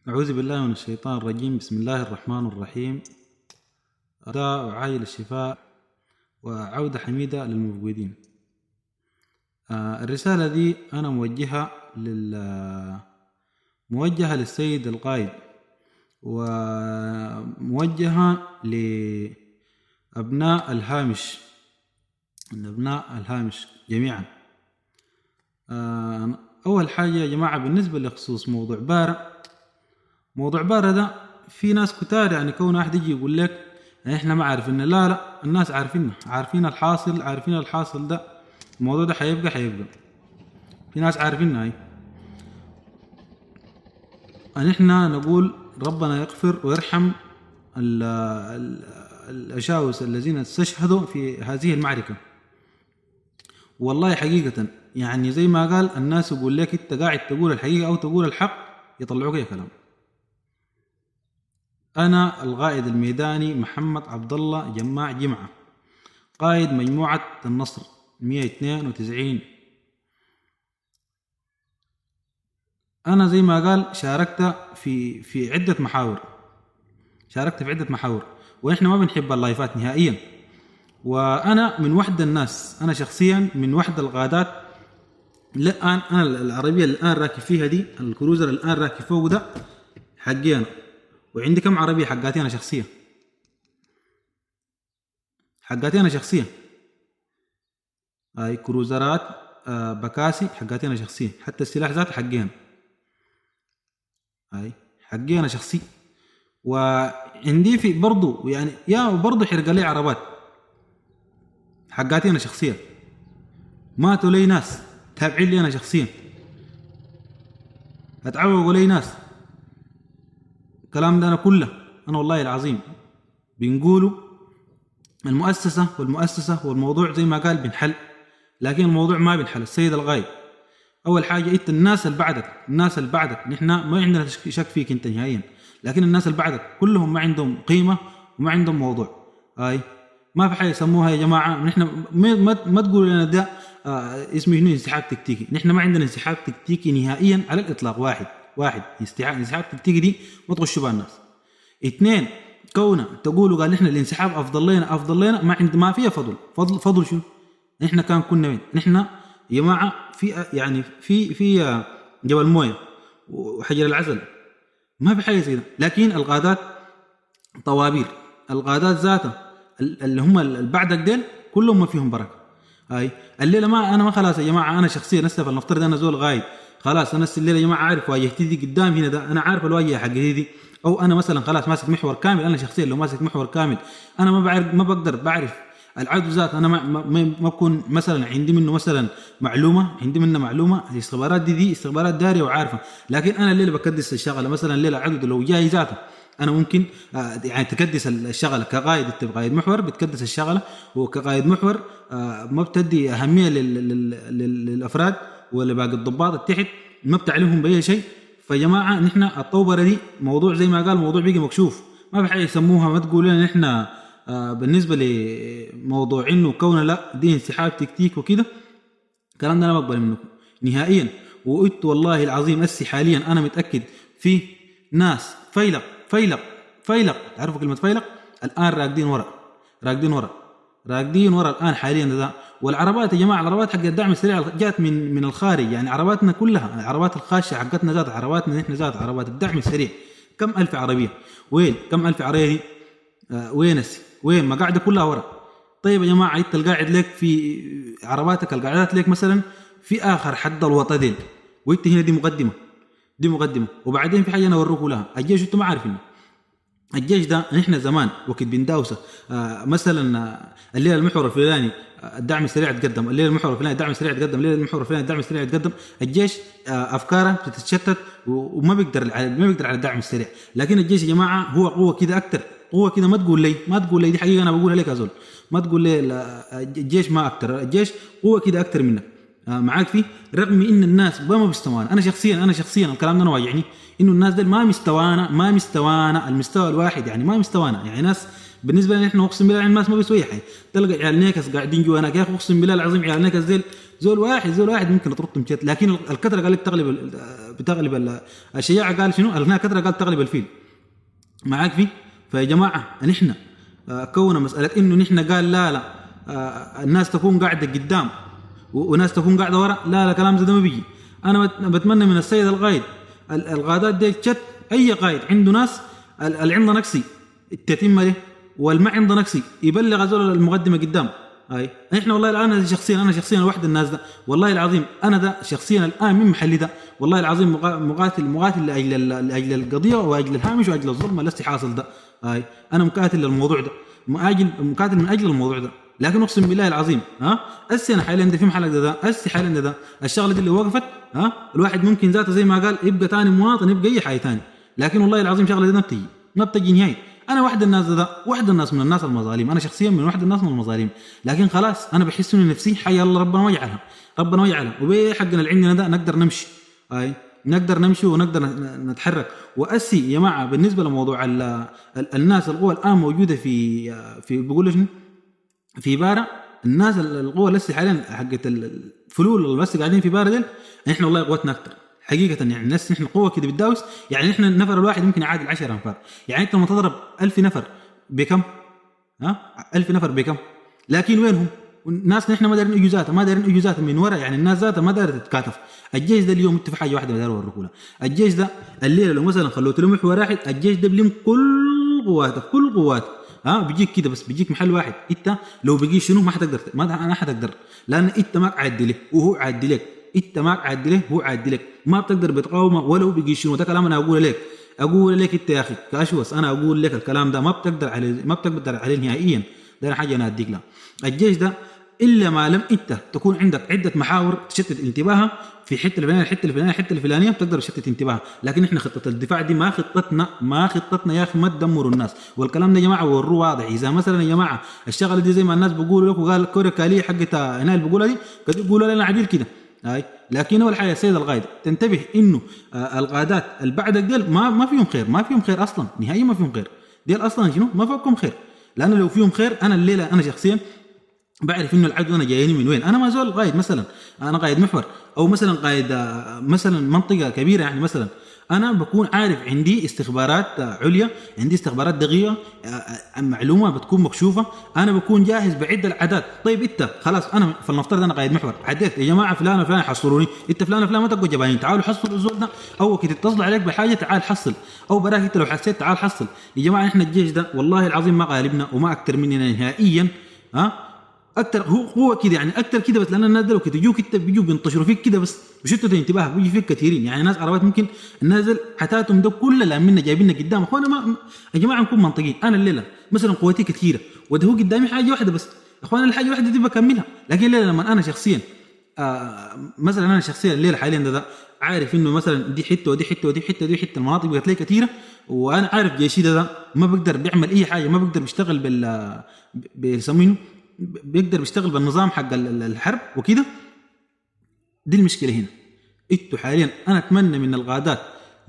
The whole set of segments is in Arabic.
أعوذ بالله من الشيطان الرجيم. بسم الله الرحمن الرحيم. أداء عاجل الشفاء وعودة حميدة للمفقودين. الرسالة دي أنا موجهة للسيد القائد، وموجهة لأبناء الهامش جميعا. أول حاجة يا جماعة، بالنسبة لخصوص موضوع بارة ده، في ناس كتار يعني كون واحد يجي يقول لك احنا ما عارفين. لا، الناس عارفين الحاصل ده. الموضوع ده حيبقى في ناس عارفين هاي. احنا نقول ربنا يغفر ويرحم الأشاوس الذين استشهدوا في هذه المعركة. والله حقيقة يعني زي ما قال الناس، يقول لك انت قاعد تقول الحقيقة او تقول الحق يطلعوك يا كلام. أنا القائد الميداني محمد عبد الله جماع جمعة، قائد مجموعة النصر 192. أنا زي ما قال شاركت في عدة محاور، ونحن ما بنحب اللايفات نهائيا. وأنا من وحدة الناس، أنا شخصيا من وحدة القادات. الآن أنا العربية اللي الآن راكب فيها دي، الكروزر اللي الآن راكب فوق ده حقي أنا، وعندي كم عربية حقاتي أنا شخصية. هاي كروزرات بكاسي حقاتي أنا شخصية، حتى السلاح ذاته حقي أنا، هاي حقي أنا شخصي. وعندي في برضو يعني برضو حرق لي عربات حقاتي أنا شخصية، ماتوا لي ناس تابعين لي أنا شخصيا، هتعوقوا لي ناس. الكلام ده أنا كله أنا والله العظيم بنقولوا المؤسسة والموضوع زي ما قال بنحل، لكن الموضوع ما بنحل. السيد الغايب، أول حاجة أنت الناس اللي بعدك نحن ما عندنا شك فيك أنت نهائيا، لكن الناس اللي بعدك كلهم ما عندهم قيمة وما عندهم موضوع. هاي ما في حاجة يسموها يا جماعة. نحن ما تقولوا لنا ده اسمه انسحاب تكتيكي. نحن ما عندنا انسحاب تكتيكي نهائيا على الإطلاق. واحد انسحاب تكتيكي دي ما تغشوا بها الناس. 2، كونه تقولوا قال نحن الانسحاب افضل لنا ما فيها فضل شو؟ نحن كنا وين؟ نحن يا جماعه في جبل مويه وحجر العسل، ما في حاجه زي ده. لكن القادات طوابير، القادات ذاتها اللي هم اللي بعدك ديل كلهم ما فيهم بركه. هاي الليله انا ما خلاص يا جماعه، انا شخصيا نستف نفترض انا زول غايب خلاص، انا الليله يا جماعه عارف واجهتي دي قدام هنا ده، انا عارف الواجهه حقتي دي، او انا مثلا خلاص ماسك محور كامل. انا شخصيا لو ماسك محور كامل انا ما بقدر بعرف العدو ذات. انا ما بكون مثلا عندي منه مثلا معلومه. الاستخبارات دي استخبارات داريه وعارفه، لكن انا الليله بكدس الشغله. مثلا الليله عدو لو جاي ذاته انا ممكن يعني تكدس الشغله. كقائد انت قائد محور بتكدس الشغله، وكقائد محور ما بتدي اهميه للافراد ولا باقي الضباط التحت، ما بتعلمهم باي شيء. فيا جماعه نحن الطوبره دي موضوع زي ما قال، موضوع بيجي مكشوف، ما في حاجه يسموها. ما تقول لنا نحن بالنسبه لموضوع انه كونه لا دي انسحاب تكتيك وكده، الكلام ده انا ما بقبل منكم نهائيا. وقلت والله العظيم حاليا انا متاكد في ناس فيلق تعرفوا كلمه فيلق الان راقدين ورا الان حاليا ده. والعربات يا جماعه، العربات حق الدعم السريع جات من الخارج، يعني عرباتنا كلها، العربات الخاشه حقتنا ذات، عرباتنا نحن ذات عربات الدعم السريع كم الف عربيه. وين كم الف عربيه دي؟ وين ما قاعده كلها ورا. طيب يا جماعه انت القاعد لك في عرباتك، القاعدات لك مثلا في اخر حد الوطدين، وانت هنا دي مقدمه. وبعدين في حاجه انا اوريكم لها. الجيش انتم ما عارفين الجيش ده نحن زمان وقت بنداوسه مثلا الليله المحور الفلاني الدعم السريع تقدم، الليله المحور الفلاني الدعم السريع تقدم، الليله المحور الفلاني الدعم السريع تقدم. الجيش افكاره بتتشتت وما بيقدر على الدعم السريع. لكن الجيش يا جماعه هو قوه كده اكثر، قوه كده. ما تقول لي دي حقيقه انا بقولها لك ازول، ما تقول لي الجيش ما اكثر، الجيش قوه كده اكثر منك معاك فيه. رغم ان الناس ما بيستوانا، انا شخصيا الكلام ده انا واجعني انه الناس دول ما مستوانا المستوى الواحد، يعني ما مستوانا. يعني ناس بالنسبه لنا احنا اقسم بالله الناس ما بيسوي حاجه. تلقى عيال نيكس قاعدين جوا هناك يا اخي، اقسم بالله العظيم عيال نيكس ديل زول واحد ممكن ترط مشيت، لكن الكثره قال لك بتغلب الشجاعه، قال شنو هنا كثره قال تغلب الفيل معاك فيه. فيا جماعه نحن كون مساله انه نحن قال لا الناس تكون قاعده قدام وناس تكون قاعده ورا، لا كلام زي ده ما بيجي. انا بتمنى من السيد القائد القادات دي شت اي قائد عنده ناس اللي عنده نقصي التتمه له والما عنده نقصي يبلغ هذول المقدمه قدام. هاي احنا والله الان انا شخصيا واحد الناس ده والله العظيم، انا ده شخصيا الان من محلي ده والله العظيم مقاتل لاجل القضيه واجل الهامش واجل الظلم اللي حاصل ده. هاي انا مقاتل للموضوع ده، مقاتل من اجل الموضوع ده. لكن اقسم بالله العظيم اسي انا حاليا في محلك ده اسي حاليا ده الشغله دي اللي وقفت الواحد ممكن ذاته زي ما قال يبقى ثاني مواطن، يبقى اي حاجه ثاني، لكن والله العظيم شغله دي ما بتجي نهائي. انا واحد الناس ده واحد الناس من الناس المظالم، انا شخصيا من واحد الناس من المظالم، لكن خلاص انا بحس انه نفسي حي الله ربنا ما يجعلها وبحقنا اللي عندنا ده نقدر نمشي. نقدر نمشي ونقدر نتحرك. واسي يا جماعه بالنسبه لموضوع الناس القوى الان موجوده في بيقولوا شنو في بارا، الناس القوى لسه حاليا حقت الفلول اللي بس قاعدين في بارا ديل، احنا والله قوتنا اكثر حقيقه. يعني الناس نحن قوه كده بتداوس، يعني احنا النفر الواحد ممكن يعادل 10 انفار. يعني انت لما تضرب 1000 نفر بكم 1000 نفر بكم، لكن وينهم الناس؟ نحن ما دارين يجوا ذاتها من ورا، يعني الناس ذاتها ما دارت تتكاتف. الجيش ده اليوم انت في حاجه واحده بدار اوريكم، الجيش ده الليله لو مثلا خلوته له محور واحد، الجيش ده بلم كل قواته بيجيك كده، بس بيجيك محل واحد. انت لو بقي شنو ما حتقدر لان انت ما عاد له وهو عاد لك، انت ما عاد له وهو عاد لك، ما بتقدر بتقاومه ولو بقي شنو. ده كلام انا اقول لك انت يا اخي كاشوس، انا اقول لك الكلام ده ما بتقدر عليه نهائيا. ده حاجه انا اديك لها. الجيش ده الا ما لم انت تكون عندك عده محاور تشتت انتباهها في حته الفلانيه بتقدر تشتت انتباهها. لكن احنا خطه الدفاع دي ما خطتنا يا اخي، ما تدمروا الناس. والكلام ده يا جماعه وروه واضح. اذا مثلا يا جماعه الشغله دي زي ما الناس بيقولوا لكم، قال كوريا كاليه حقتها هنا اللي بيقولها دي قد يقولوا لنا عديل كده. لكن اول حاجه السيد القائد تنتبه انه القادات اللي بعدك ديل ما فيهم خير اصلا نهائيا، ما فيهم خير ديل اصلا شنو ما فيكم خير. لان لو فيهم خير انا الليله انا شخصيا بعرف انه العدو انا جايني من وين. انا ما زول قائد، مثلا انا قائد محور او مثلا قائد مثلا منطقه كبيره، يعني مثلا انا بكون عارف عندي استخبارات عليا، عندي استخبارات دقيقه، معلومه بتكون مكشوفه، انا بكون جاهز بعد العداد. طيب انت خلاص انا فلنفترض انا قائد محور عديت يا جماعه فلان حصلوني، انت فلان ما تبقوا جبانين، تعالوا حصلوا الزول ده، او كده تتصل عليك بحاجه تعال حصل، او براك انت لو حسيت تعال حصل. يا جماعه احنا الجيش ده والله العظيم ما غالبنا وما اكثر مننا نهائيا. اكثر هو كده، يعني اكثر كده بس. لان الناس دول كده يجوك انت بيجوا بينتشروا فيك كده بس بشتت انتباهك، بيجي فيك كثيرين. يعني ناس عربات ممكن النازل حتاتهم ده كله لامنا جايبيننا قدام. اخوانا ما يا جماعه نكون منطقيين. انا الليله مثلا قوتي كثيره وده هو قدامي حاجه واحده بس، اخوانا الحاجه الواحده دي بكملها. لكن الليله لما انا شخصيا مثلا انا شخصيا الليله حاليا ده عارف انه مثلا دي حته ودي حته ودي حته ودي حته، المناطق بقت لي كثيره، وانا عارف جيشي ده ما بقدر بيعمل اي حاجه، ما بقدر بيشتغل بيسمينه بيقدر بيشتغل بالنظام حق الحرب وكده. دي المشكله هنا. انتوا حاليا انا اتمنى من القادات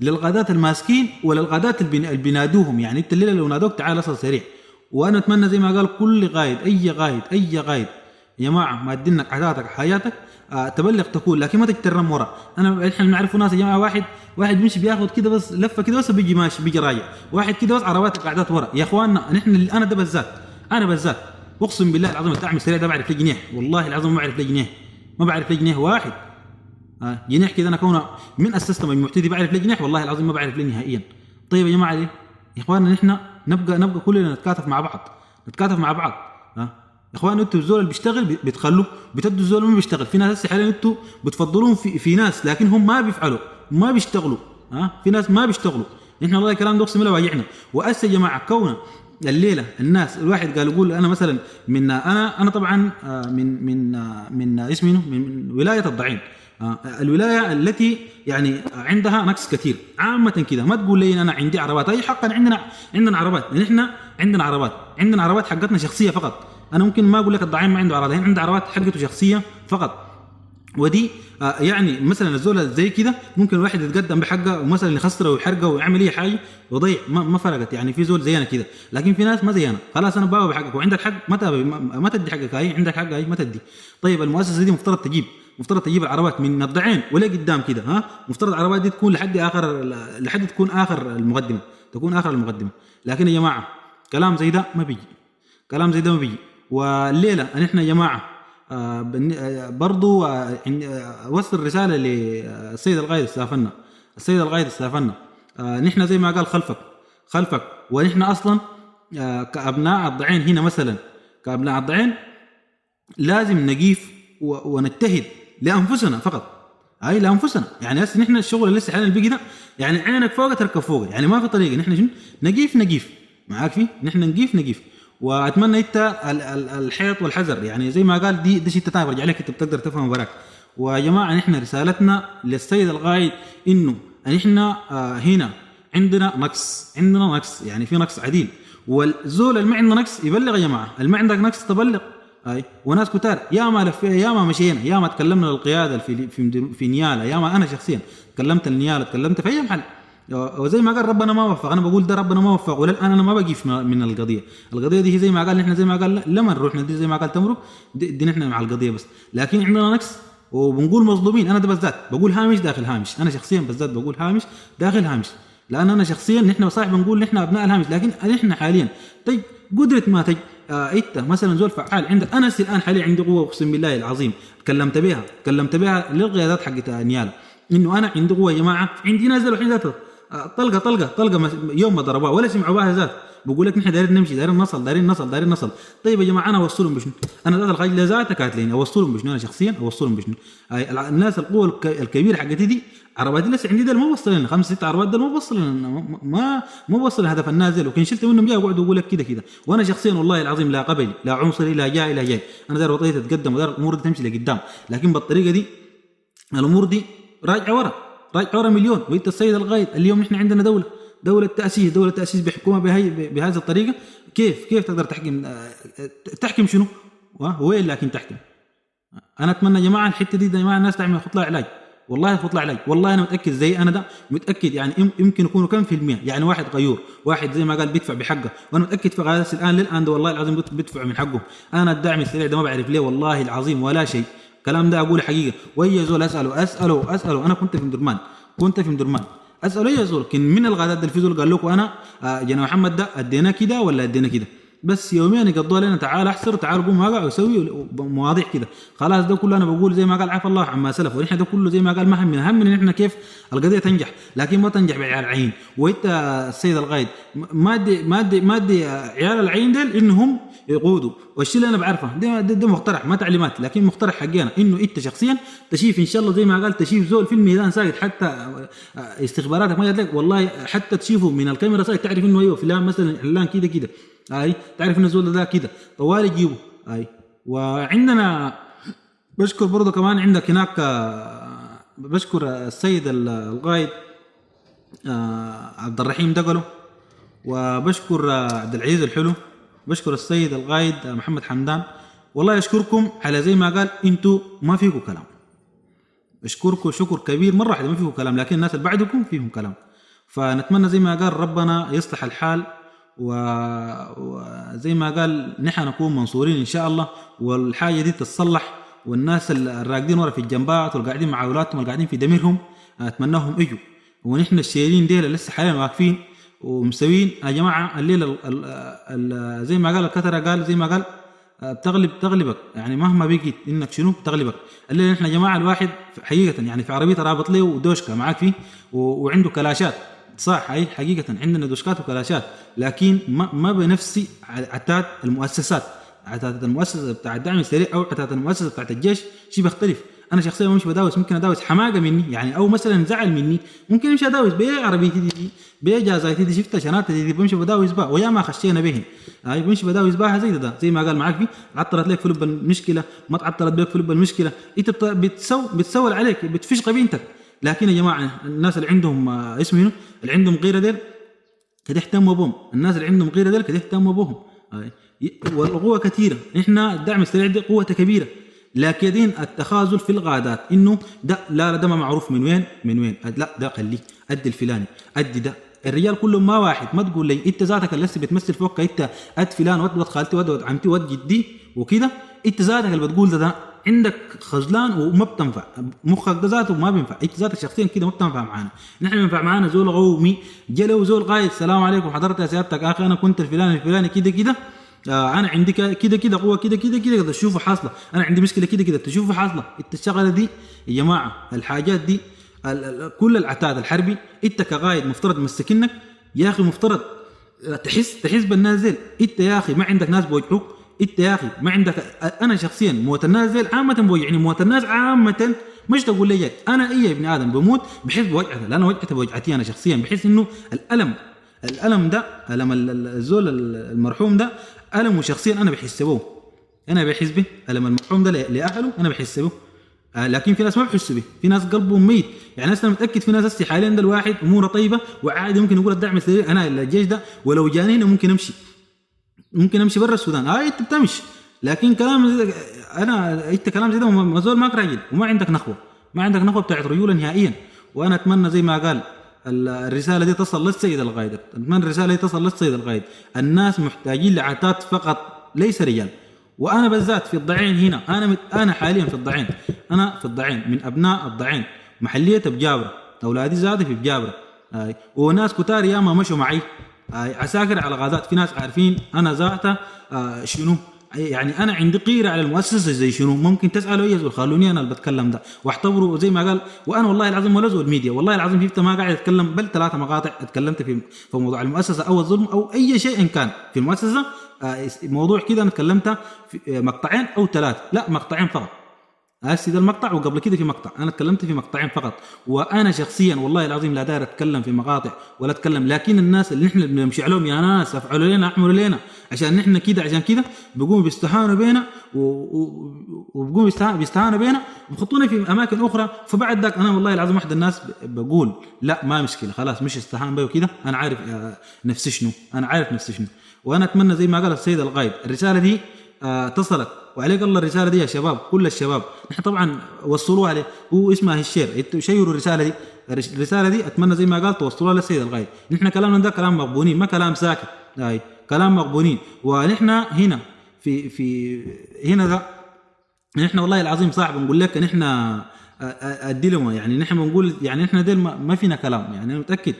للقادات الماسكين وللقادات اللي بينادوهم، يعني انت الليله لو نادوك تعال اصل سريع. وانا اتمنى زي ما قال كل قائد اي قائد يا جماعه ما ادينك عاداتك حياتك تبلغ تكون، لكن ما تترم ورا. احنا بنعرفوا ناس يا جماعه واحد بيمشي بياخذ كده بس لفه كده بس بيجي ماشي بيجي راجع، واحد كده بس عربات قاعدات ورا. يا اخواننا نحن انا ده بالذات اقسم بالله العظيم الدعم السريع ده بعرف ليه جنيه، والله العظيم ما بعرف ليه جنيه واحد جنيه كده. انا كونه من اسست مجموعتي دي بعرف ليه جنيه، والله العظيم ما بعرف ليه نهائيا. طيب يا جماعه ليه يا اخواننا نحن نبقى كلنا نتكاتف مع بعض يا اخوان. انتوا الزول اللي بيشتغل بتخلوه، بتدوا الزول ما بيشتغل. في ناس حاليا انتوا بتفضلون في ناس لكن هم ما بيفعلوا ما بيشتغلوا. في ناس ما بيشتغلوا. نحن والله الكلام ده اقسم بالله واجعنا. واسا يا جماعه كونه الليله الناس الواحد قال يقول انا مثلا من انا طبعا من اسمي من ولايه الضعين، الولايه التي يعني عندها نقص كثير عامه كده. ما تقول لي انا عندي عربات، اي حقا عندنا عربات، يعني احنا عندنا عربات حقتنا شخصيه فقط. انا ممكن ما اقول لك الضعين ما عنده عربات، عندنا عربات حقته شخصيه فقط. ودي يعني مثلا الزول زي كده ممكن الواحد يتقدم بحقه ومثلا يخسره ويحرقه ويعمل اي حاجه ويضيع، ما فرقت يعني. في زول زينا كده، لكن في ناس ما زينا، خلاص انا بابا بحقك وعندك حق ما تدي حقك، هاي عندك حق هاي ما تدي. طيب المؤسسه دي مفترض تجيب العربات من الضعين ولا قدام كده، مفترض العربات دي تكون لحد تكون اخر المقدمه. لكن يا جماعه كلام زي ده ما بيجي. والليله ان احنا يا جماعه برضو وصل رسالة للسيد القائد السافنا. نحن زي ما قال خلفك ونحن أصلا كأبناء الضعين هنا مثلا، كأبناء الضعين لازم نقيف ونجتهد لأنفسنا فقط، أي لأنفسنا. يعني هسه نحن الشغل اللي لسه حالنا بيجي ده يعني عينك فوق تركب فوق، يعني ما في طريقة. نحن شنو نقيف معاك فيه، نحن نقيف. واتمنى انت الحيط والحذر، يعني زي ما قال دي شيء تاني برجع لك انت بتقدر تفهم براك. ويا جماعه نحن رسالتنا للسيد القائد انه نحن هنا عندنا نقص، يعني في نقص عديل، والزول اللي ما عنده نقص يبلغ يا جماعه، اللي ما عندك نقص تبلغ. اي وناس كتار يا ما مشينا، يا ما تكلمنا للقياده في نياله، يا ما انا شخصيا تكلمت النياله، تكلمت في اي محل، وزي ما قال ربنا ما وفق. انا بقول ده ربنا ما وفق، وللان انا ما بقيف من القضيه دي. هي زي ما قال نحن، زي ما قال لما نروح ندي زي ما قال تمرق دي نحن مع القضيه بس، لكن عندنا نقص وبنقول مظلومين. انا ده بالذات بقول هامش داخل هامش، انا شخصيا بالذات بقول هامش داخل هامش، لان انا شخصيا نحن صحيح بنقول نحن ابناء الهامش، لكن نحن حاليا طيب قدره ما تج انت مثلا زول فعال عندك. انا الان حاليا عندي قوه اقسم بالله العظيم، كلمت بها للقيادات حقت نياله انه انا عندي قوه يا جماعه، عندي نازل الحين ذاته طلقه يوم ما ضربوها ولا سمعوا بها ذات، بقول لك نحن دايرين نمشي، دايرين نصل. طيب يا جماعه انا اوصلهم بشنو؟ انا ذات الخارج ذاتها كاتلين اوصلهم بشنو؟ انا شخصيا اوصلهم بشنو؟ الناس القوه الكبيره حقتي دي عربات لسه عندي ده ما وصلنا 5-6 عربات ده ما وصلنا، ما وصل الهدف النازل، وكان شلت منهم جاي وقعدوا يقول لك كده. وانا شخصيا والله العظيم لا قبلي لا عنصري لا جاي، انا داير وطني تتقدم وداير الامور دي تمشي لقدام، لكن بالطريقه دي الامور دي راجعه ورا مليون. وانت السيد القائد اليوم نحن عندنا دولة تأسيس بحكومة بهذه الطريقة. كيف تقدر تحكم شنو؟ وين لكن تحكم؟ أنا أتمنى يا جماعة الحتة دي يا جماعة الناس تعمل خطة علاج، والله خطة علاج. والله أنا متأكد زي أنا ده متأكد، يعني يمكن يكونوا كم في المية، يعني واحد غيور، واحد زي ما قال بيدفع بحقه، وأنا متأكد في غاز للآن ده والله العظيم بيدفع من حقه. أنا الدعم السريع ده ما بعرف ليه والله العظيم ولا شيء، الكلام ده أقول حقيقة. وأي زول أسأله أنا كنت في مدرمان اسالوا يا زول كن من الغادات ده الفيزول قال لكم انا جنا محمد ده ادينا كده ولا ادينا كده، بس يوميا يقضوا لنا تعال احسر تعال قوم هاقع وسوي مواضيع كده. خلاص ده كله انا بقول زي ما قال عفى الله عما سلف، ونحن ده كله زي ما قال ما همنا نحن كيف القضيه تنجح، لكن ما تنجح بعيال العين. وانت السيد القائد ما ادي عيال العين ديل انهم يقودوا، والشيء اللي انا بعرفه ده مقترح ما تعليمات، لكن مقترح حقنا انه انت شخصيا تشيف ان شاء الله زي ما قال تشيف زول في الميدان ساقط، حتى استخباراتك ما قالت لك والله حتى تشيفه من الكاميرا ساقط تعرف انه ايوه فلان مثلا علان كده اي تعرف ان الزول ده كده طوالي تجيبه اي. وعندنا بشكر برضه كمان عندك هناك بشكر السيد القائد عبد الرحيم دقلو، وبشكر عبد العزيز الحلو، بشكر السيد القائد محمد حمدان. والله يشكركم على زي ما قال انتوا ما فيكم كلام، اشكركم شكر كبير مره واحده ما فيكم كلام، لكن الناس اللي بعدكم فيهم كلام. فنتمنى زي ما قال ربنا يصلح الحال، وزي ما قال نحن نكون منصورين ان شاء الله، والحاجه دي تتصلح، والناس الراقدين ورا في الجنبات والقاعدين مع اولادهم والقاعدين في دميرهم اتمناهم اجوا، ونحن الشايلين ديل لسه حاليا واقفين ومسوين يا جماعه الليله زي ما قال الكتره قال زي ما قال بتغلبك، يعني مهما بقيت انك شنو بتغلبك الليله. نحن يا جماعه الواحد حقيقه يعني في عربيه رابط له ودوشكا معاك فيه وعنده كلاشات صح، هي حقيقه عندنا دوشكات وكلاشات، لكن ما بنفس عتاد المؤسسات بتاع الدعم السريع او عتاد المؤسسه بتاعت الجيش شيء بيختلف. انا شخصيا مش بداوس، ممكن اداوس حماقه مني يعني، او مثلا زعل مني ممكن امشي اداوس بعربيتي دي بجازايتي دي شفتها شناتي دي بمشي بداوس بها، ويا ما خشينا بهن هاي بمشي بداوس بها زي ما قال معاك في عطلت لك في لب المشكله ما تعطلت بك في لب المشكله، انت بتسول عليك بتفشق بنتك. لكن يا جماعه الناس اللي عندهم اسمه اللي عندهم غيره ديل كده اهتموا بهم، الناس اللي عندهم غيره ديل كده اهتموا بهم. والقوه كثيره، احنا الدعم السريع دي قوته كبيره، لكن التخاذل في الغادات، انه ده لا ده ما معروف من وين من وين، لا ده خليك ادي الفلاني ادي ده. الرجال كلهم ما واحد، ما تقول لي انت ذاتك اللي لسه بتمثل فوق انت اد فلان ود خالتي ود عمتي ود جدي وكده، انت ذاتك اللي بتقول ده عندك خجلان وما بتنفع، مخك ده ذاته ما بينفع، انت ذاتك شخصيا كده ما بتنفع معانا. نحن بينفع معانا زول غومي جلو زول قايد السلام عليكم حضرتك يا سيادتك اخي انا كنت الفلاني كده كده، انا عندي كده كده قوه كده كده كده تشوفوا حاصله، انا عندي مشكله كده كده تشوفوا حاصله. انت الشغله دي يا جماعه الحاجات دي كل العتاد الحربي انت كقائد مفترض مسكنك يا اخي، مفترض تحس بالناس ديل. انت يا اخي ما عندك ناس بوجعوك، انت يا اخي ما عندك. انا شخصيا موت الناس ديل عامه بوجعني، موت الناس عامه مش تقول لي انا اي ابن ادم بموت بحس بوجعته، لان وجعته بوجعتي انا شخصيا، بحس انه الالم ده الم الزول المرحوم ده المه شخصيا انا بحس به، انا بحس به الم المرحوم ده لاهله انا بحس به. لكن في ناس ما بحسوا به، في ناس قلبهم ميت. يعني انا متاكد في ناس هسه حاليا ده الواحد اموره طيبه وعادي ممكن يقول الدعم السريع انا الجيش ده ولو جاني هنا ممكن امشي برا السودان. انت بتمشي، لكن كلام انت كلام زي ده مزول ماك راجل وما عندك نخوه، ما عندك نخوه بتاعت رجوله نهائيا. وانا اتمنى زي ما قال الرساله دي تصل للسيد القائد، اتمنى الرساله دي تصل للسيد القائد. الناس محتاجين لعتاد فقط ليس رجال. وانا بالذات في الضعين هنا، انا حاليا في الضعين، انا في الضعين من ابناء الضعين، محليه بجابره، اولادي زادي في بجابره، وناس كتار ياما مشوا معي، عساكر على غازات. في ناس عارفين انا ذاته شنو، يعني انا عندي قيره على المؤسسه زي شنو، ممكن تسالوا اي زول خلوني انا اللي بتكلم ده واعتبروا زي ما قال. وانا والله العظيم ولا زول ميديا، والله العظيم شفت ما قاعد اتكلم بل 3 مقاطع اتكلمت في موضوع المؤسسه او الظلم او اي شيء إن كان في المؤسسه. موضوع كده انا اتكلمت في مقطعين او 3، لا مقطعين فقط. هسه ده المقطع وقبل كده في مقطع، انا اتكلمت في مقطعين فقط. وانا شخصيا والله العظيم لا داير اتكلم في مقاطع ولا اتكلم، لكن الناس اللي نحن بنمشي عليهم يا ناس افعلوا لنا اعملوا لنا عشان نحن كده، عشان كده بيقوموا بيستهانوا بينا وبيقوموا بيستهانوا بينا وبخطونا في اماكن اخرى. فبعد ذاك انا والله العظيم واحد الناس بقول لا ما مشكله خلاص مش استهان بي وكده، انا عارف نفسي شنو، انا عارف نفسي شنو. وانا اتمنى زي ما قال السيد القائد الرساله دي تصلت وعليك الله الرساله دي يا شباب، كل الشباب نحن طبعا وصلوها عليه، هو اسمها الشير، شيروا الرساله دي اتمنى زي ما قال توصلوها للسيد القائد. نحن كلامنا ده كلام مغبونين، ما كلام ساكت، كلام مغبونين. ونحن هنا في هنا ده نحن والله العظيم صعب نقول لك نحن ادي لهم، يعني نحن بنقول يعني نحن ديل ما فينا كلام، يعني انا متاكد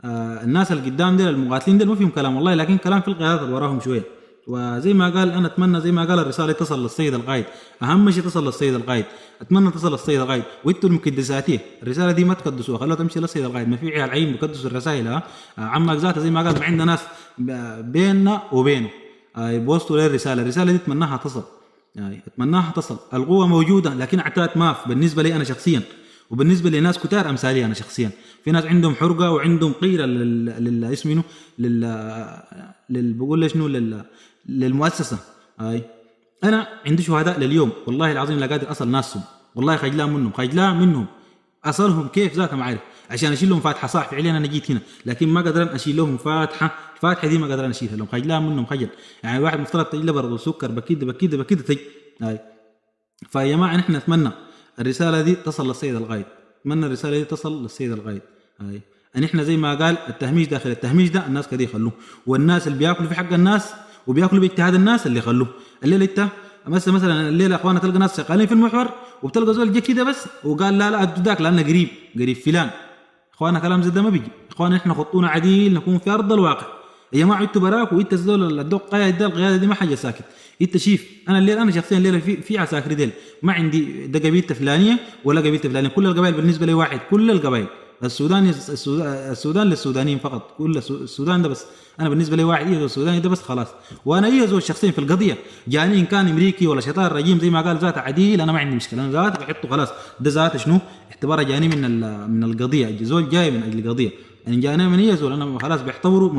الناس اللي قدام ديل المقاتلين ديل ما فيهم كلام والله، لكن كلام في القيادات اللي وراهم شويه. وزي ما قال انا اتمنى زي ما قال الرساله تصل للسيد القائد، اهم شيء تصل للسيد القائد، اتمنى تصل للسيد القائد. وانتوا المكدساتيه الرساله دي ما تكدسوها، خلوها تمشي للسيد القائد. ما في عيال عين بكدسوا الرسائل، عمك ذاته زي ما قال ما عندنا ناس بيننا وبينه يبوستوا له الرساله دي اتمناها تصل، يعني اتمناها تصل. القوه موجوده لكن عتات ماف بالنسبه لي انا شخصيا، وبالنسبه لناس كتار امثالي انا شخصيا. في ناس عندهم حرقه وعندهم قيره اسمه بقول له شنو للمؤسسه. انا عندي شهداء لليوم والله العظيم لا قادر اصل ناسهم، والله خجلان منهم اصلهم كيف ذاك ما عارف، عشان اشيل لهم فاتحه صح فعليا انا جيت هنا لكن ما قدران اشيل لهم الفاتحه دي ما قدران اشيلها لهم، خجلان منهم خجل. يعني واحد مفترض تجي برضه سكر بكيد تجي. فيا جماعه نحن نتمنى الرساله دي تصل للسيد القائد، اتمنى الرساله دي تصل للسيد القائد. ان احنا زي ما قال التهميش داخل التهميش ده الناس كده يخلوه، والناس اللي بياكلوا في حق الناس وبياكلوا باجتهاد الناس اللي يخلوه. الليله انت مثلا الليله يا اخوانا تلقى ناس شغالين في المحور وبتلقى زول جه كده بس وقال لا ادوا ذاك لانه قريب فلان. اخوانا كلام زي ده ما بيجي، اخوانا احنا خطونا عديل نكون في ارض الواقع. يا جماعه انتوا براك وانت الزول الدق قايد ده القياده دي ما حاجه ساكت. انت شيف انا الليله انا شخصيا الليله في عساكر ديل ما عندي ده قبيله فلانيه ولا قبيله فلانيه، كل القبائل بالنسبه لي واحد، كل القبائل السودان للسودانيين فقط، كل السودان ده بس انا بالنسبه لي واحد يهزو السوداني ده بس خلاص. وانا يهزو الشخصين في القضيه جاني ان كان امريكي ولا شطار رجيم زي ما قال ذاته عديل انا ما عندي مشكله، انا ذاته بحطه خلاص ده ذاته شنو اعتباره جاني من القضيه، زول جاي من اجل القضيه يعني جانا من يهزو انا خلاص بيعتبروا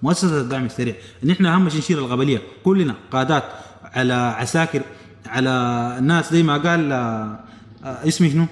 مؤسسه الدعم السريع. ان احنا اهم شيء نشيل القبليه كلنا، قادات على عساكر على ناس زي ما قال اسمي شنو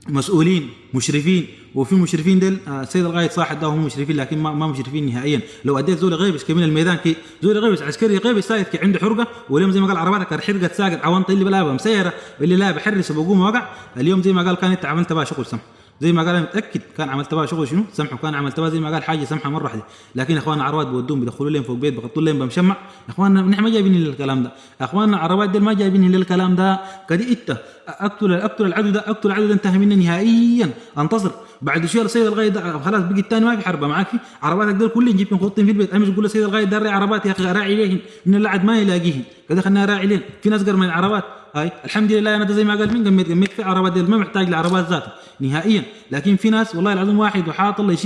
مسؤولين مشرفين وفي مشرفين ديل السيد القائد صح اداهم مشرفين، لكن ما مشرفين نهائيا. لو اديت زول غيبش كمين الميدان كي زول غيبش عسكري غيبش سايد كي عنده حرقه، واليوم زي ما قال عرباتك حرقت ساقط عوانط اللي بلعبها مسيره اللي لا بحرس بقوم وقع. اليوم زي ما قال كان انت عملت بها شغل سمح، زي ما قال انا متاكد كان عملت بها شغل شنو سمح، وكان عملت بها زي ما قال حاجه سمحه مره واحده. لكن يا اخواننا عربات بودوهم بدخلوا لهم فوق بيت بغطوا لهم بمشمع. يا اخواننا نحن ما جايبين للكلام ده، يا اخواننا عربات دي ما جايبين للكلام ده. كدي انت اقتل العدو ده، اقتل العدو ده انتهى منه نهائيا، انتصر. بعد شويه السيد القائد ده خلاص بقي الثاني ما في حربه معاك في عرباتك دول كلهم جبتهم خطين في البيت. امس تقول السيد القائد ده عربات يا اخي راعي ليهن من اللعد ما يلاقيهن كده، خلينا راعي لين في ناس قر من العربات هاي. الحمد لله انا ده زي ما قال مين قميت في عربات دي ما محتاج لعربات ذاتها نهائيا. لكن في ناس والله العظيم واحد وحاط الله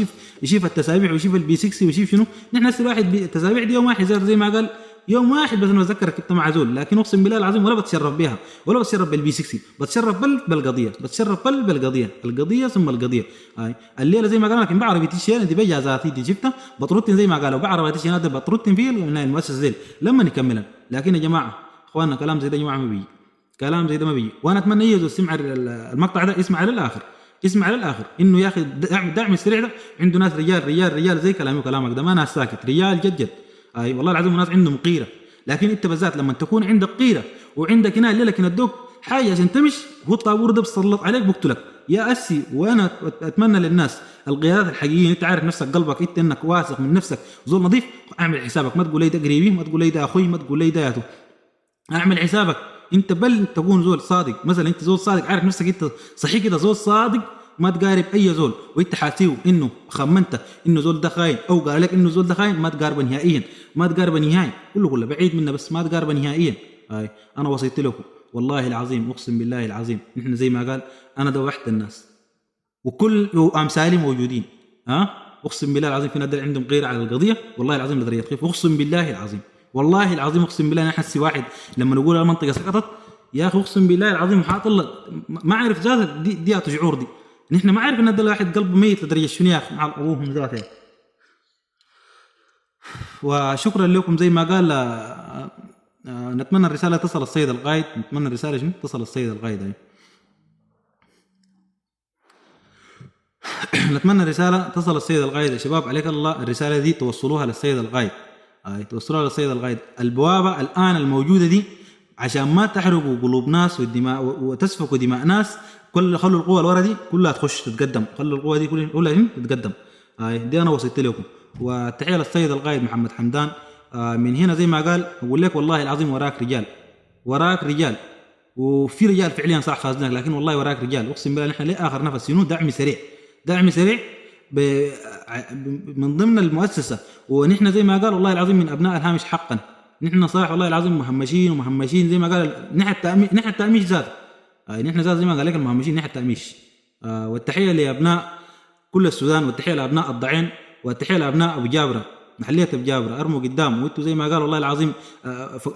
يشوف التسابيع ويشوف البي 6 ويشوف شنو. نحن هسه الواحد التسابيع دي يوم واحد زي ما قال يوم واحد بس انا بتذكر كنت مع زول، لكن اقسم بالله العظيم ولا بتشرف بها ولا بتشرف بالبي 6، بتشرف بالقضيه، بتشرف بالقضيه، القضيه ثم القضيه. هاي الليله زي ما قال لك بعربيه الشيء دي بجازاتي دي شفتها بطردتن زي ما قالوا بعربيه الشيء هذا بطردتن فيه من المؤسسه دي لما نكملها. لكن يا جماعه اخواننا كلام زي ده يا جماعه ما بيجي، كلام زي ده ما بيجي. وانا اتمنى يجوا يسمع المقطع ده يسمع للاخر، اسمع للاخر انه يا اخي دعم السريع ده عنده ناس رجال زي كلامي وكلامك ده، ما ناس ساكت، رجال جد. اي والله العظيم ناس عندهم قيره. لكن انت بالذات لما تكون عندك قيره وعندك هنا الليله كنا ادوك حاجه عشان تمش، هو الطابور ده بيسلط عليك بقتلك يا اسي. وانا اتمنى للناس القيادات الحقيقيين، انت عارف نفسك قلبك انت انك واثق من نفسك زول نظيف، اعمل حسابك ما تقول لي ده قريبي، ما تقول لي ده اخوي، ما تقول لي ده ياتو. اعمل حسابك انت بل تكون زول صادق. مثلا انت زول صادق عارف نفسك انت صحيح كده زول صادق، ما تقارب اي زول وانت حاسيه انه خمنت انه زول ده خاين او قال لك انه زول ده خاين، ما تقاربه نهائيا، ما تقاربه نهائي، كله بعيد منه بس ما تقاربه نهائيا. هاي انا وصيت لكم والله العظيم اقسم بالله العظيم، نحن زي ما قال انا دوحت الناس وكل امثالي موجودين. اقسم بالله العظيم في ناس عندهم غير على القضيه والله العظيم لدرجه خيف، اقسم بالله العظيم والله العظيم اقسم بالله انا حسي واحد لما نقول المنطقه سقطت يا اخي اقسم بالله العظيم حاط الله ما عرف ذات دي شعور دي. نحن ما عارف ان هذا الواحد قلبه ميت لدرجه شنو يا اخي مع ابوهم ذاته. وشكرا لكم زي ما قال. نتمنى الرساله تصل السيد القائد، نتمنى الرساله شنو تصل السيد القائد هاي. نتمنى الرساله تصل السيد القائد يا شباب، عليك الله الرساله دي توصلوها للسيد القائد، توصلوها للسيد القائد. البوابه الان الموجوده دي عشان ما تحرقوا قلوب ناس والدماء وتسفكوا دماء ناس، خلوا القوى الورا دي كلها تخش تتقدم، خلوا القوى دي كلها تتقدم. دي انا وصلت لكم. والتحيه للسيد القائد محمد حمدان. من هنا زي ما قال اقول لك والله العظيم وراك رجال، وراك رجال، وفي رجال فعليا صح خازنك، لكن والله وراك رجال اقسم بالله. نحن لاخر نفس شنو دعم سريع، دعم سريع من ضمن المؤسسه. ونحن زي ما قال والله العظيم من ابناء الهامش حقا، نحن صح والله العظيم مهمشين زي ما قال. نحن التأميش ذات نحن ذات زي ما قال لك المهمشين نحن التأميش. والتحيه لابناء كل السودان، والتحيه لابناء الضعين، والتحيه لابناء ابو جابره محليه ابو جابره ارموا قدام. وانتم زي ما قال والله العظيم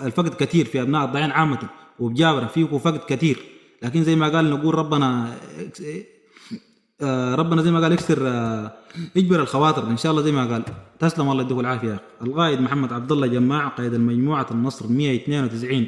الفقد كثير في ابناء الضعين عامه، وابو جابره فيكم فقد كثير. لكن زي ما قال نقول ربنا زي ما قال اجبر الخواطر ان شاء الله. زي ما قال تسلم الله يديك العافيه. القائد محمد عبد الله جماع قائد المجموعه النصر 192